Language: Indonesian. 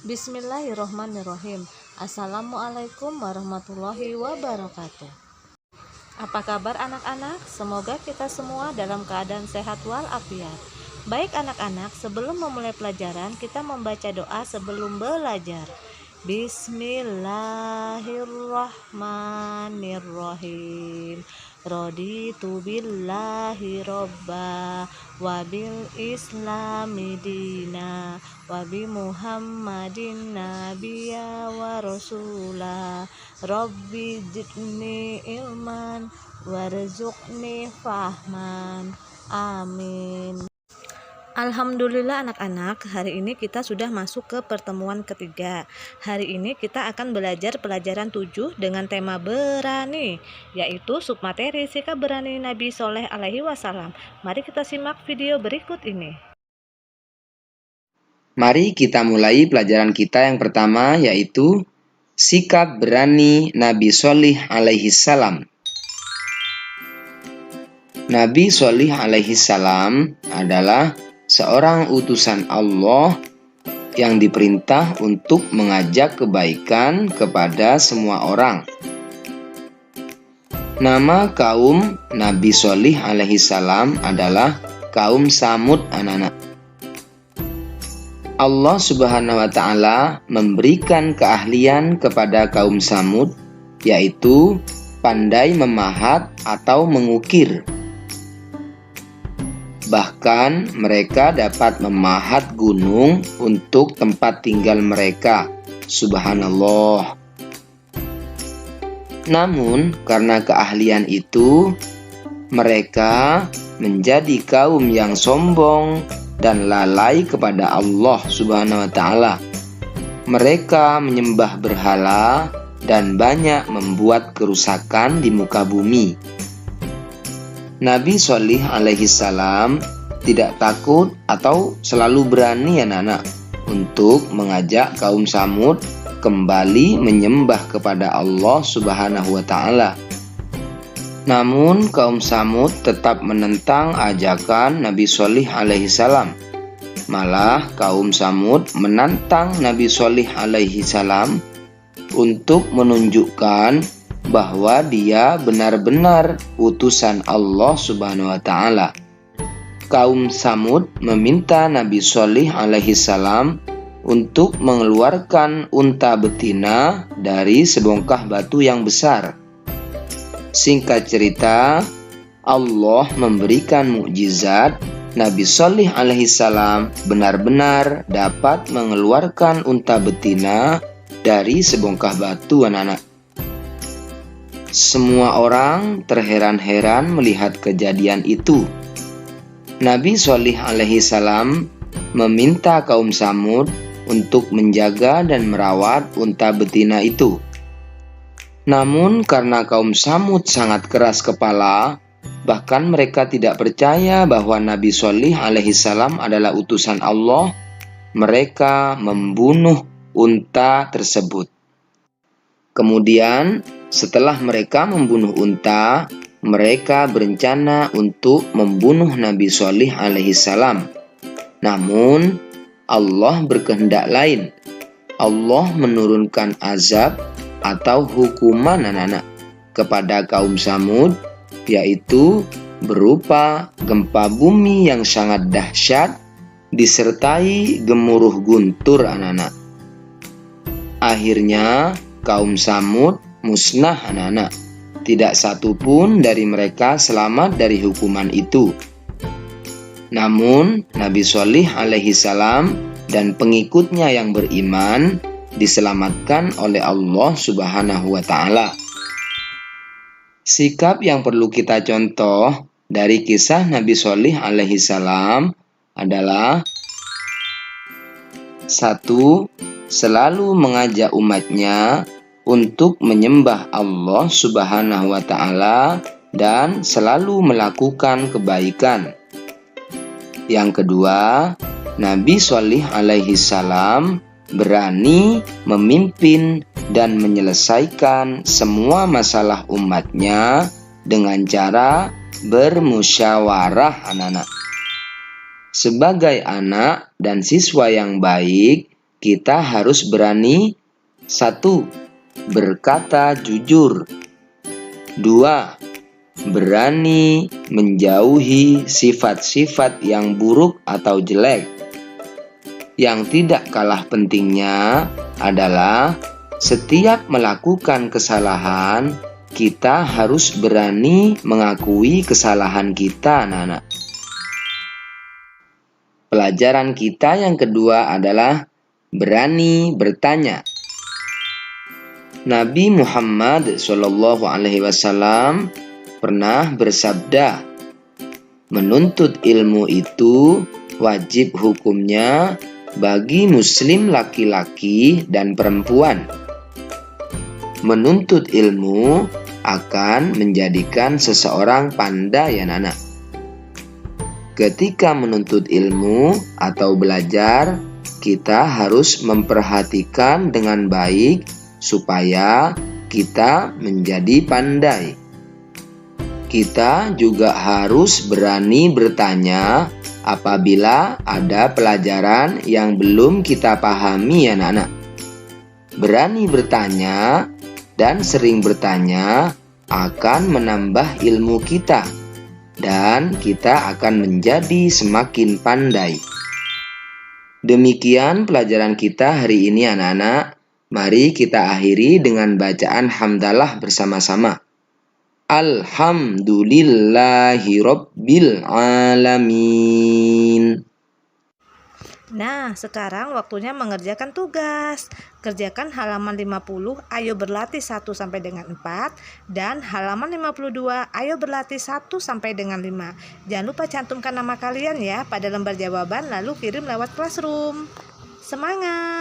Bismillahirrohmanirrohim. Assalamualaikum warahmatullahi wabarakatuh. Apa kabar anak-anak? Semoga kita semua dalam keadaan sehat walafiat. Baik anak-anak, sebelum memulai pelajaran, kita membaca doa sebelum belajar. Bismillahirrahmanirrahim. Raditu billahi robba wabil islami dina wabi muhammadin nabiyya wa rasula rabbi zidni ilman warzuqni fahman amin. Alhamdulillah anak-anak, hari ini kita sudah masuk ke pertemuan ketiga. Hari ini kita akan belajar pelajaran 7 dengan tema berani, yaitu submateri sikap berani Nabi Shallallahu Alaihi Wasallam. Mari kita simak video berikut ini. Mari kita mulai pelajaran kita yang pertama, yaitu sikap berani Nabi Shallallahu Alaihi Wasallam. Nabi Shallallahu Alaihi Wasallam adalah seorang utusan Allah yang diperintah untuk mengajak kebaikan kepada semua orang. Nama kaum Nabi Shallallahu Alaihi Wasallam adalah kaum Samud anak-anak. Allah Subhanahu wa Ta'ala memberikan keahlian kepada kaum Samud, yaitu pandai memahat atau mengukir. Bahkan mereka dapat memahat gunung untuk tempat tinggal mereka. Subhanallah. Namun karena keahlian itu, mereka menjadi kaum yang sombong dan lalai kepada Allah Subhanahu wa Ta'ala. Mereka menyembah berhala dan banyak membuat kerusakan di muka bumi. Nabi Shallallahu Alaihi Wasallam tidak takut atau selalu berani anak-anak untuk mengajak kaum Samud kembali menyembah kepada Allah Subhanahu wa Ta'ala. Namun kaum Samud tetap menentang ajakan Nabi Shallallahu Alaihi Wasallam. Malah kaum Samud menantang Nabi Shallallahu Alaihi Wasallam untuk menunjukkan bahwa dia benar-benar utusan Allah Subhanahu wa Ta'ala. Kaum Samud meminta Nabi Shallallahu Alaihi Wasallam untuk mengeluarkan unta betina dari sebongkah batu yang besar. Singkat cerita, Allah memberikan mukjizat. Nabi Shallallahu Alaihi Wasallam benar-benar dapat mengeluarkan unta betina dari sebongkah batu anak-anak. Semua orang terheran-heran melihat kejadian itu. Nabi Shallallahu Alaihi Wasallam meminta kaum Samud untuk menjaga dan merawat unta betina itu. Namun karena kaum Samud sangat keras kepala, bahkan mereka tidak percaya bahwa Nabi Shallallahu Alaihi Wasallam adalah utusan Allah, mereka membunuh unta tersebut. Kemudian setelah mereka membunuh unta, mereka berencana untuk membunuh Nabi Shallallahu Alaihi Wasallam. Namun Allah berkehendak lain. Allah menurunkan azab atau hukuman anak-anak kepada kaum Samud, yaitu berupa gempa bumi yang sangat dahsyat disertai gemuruh guntur anak-anak. Akhirnya kaum Samud musnah anak-anak. Tidak satu pun dari mereka selamat dari hukuman itu. Namun Nabi Shallallahu Alaihi Wasallam dan pengikutnya yang beriman diselamatkan oleh Allah Subhanahu wa Ta'ala. Sikap yang perlu kita contoh dari kisah Nabi Shallallahu Alaihi Wasallam adalah: 1. Selalu mengajak umatnya untuk menyembah Allah Subhanahu wa Ta'ala dan selalu melakukan kebaikan. Yang kedua, Nabi Shallallahu Alaihi Wasallam berani memimpin dan menyelesaikan semua masalah umatnya dengan cara bermusyawarah anak-anak. Sebagai anak dan siswa yang baik, kita harus berani 1. Berkata jujur. 2. Berani menjauhi sifat-sifat yang buruk atau jelek. Yang tidak kalah pentingnya adalah setiap melakukan kesalahan, kita harus berani mengakui kesalahan kita, anak-anak. Pelajaran kita yang kedua adalah berani bertanya. Nabi Muhammad SAW pernah bersabda, menuntut ilmu itu wajib hukumnya bagi muslim laki-laki dan perempuan. Menuntut ilmu akan menjadikan seseorang pandai, anak-anak. Ketika menuntut ilmu atau belajar, kita harus memperhatikan dengan baik supaya kita menjadi pandai. Kita juga harus berani bertanya apabila ada pelajaran yang belum kita pahami, anak-anak. Berani bertanya dan sering bertanya akan menambah ilmu kita, dan kita akan menjadi semakin pandai. Demikian pelajaran kita hari ini, anak-anak. Mari kita akhiri dengan bacaan hamdalah bersama-sama. Alhamdulillahirabbil alamin. Nah, sekarang waktunya mengerjakan tugas. Kerjakan halaman 50, ayo berlatih 1 sampai dengan 4, dan halaman 52, ayo berlatih 1 sampai dengan 5. Jangan lupa cantumkan nama kalian ya pada lembar jawaban, lalu kirim lewat Classroom. Semangat!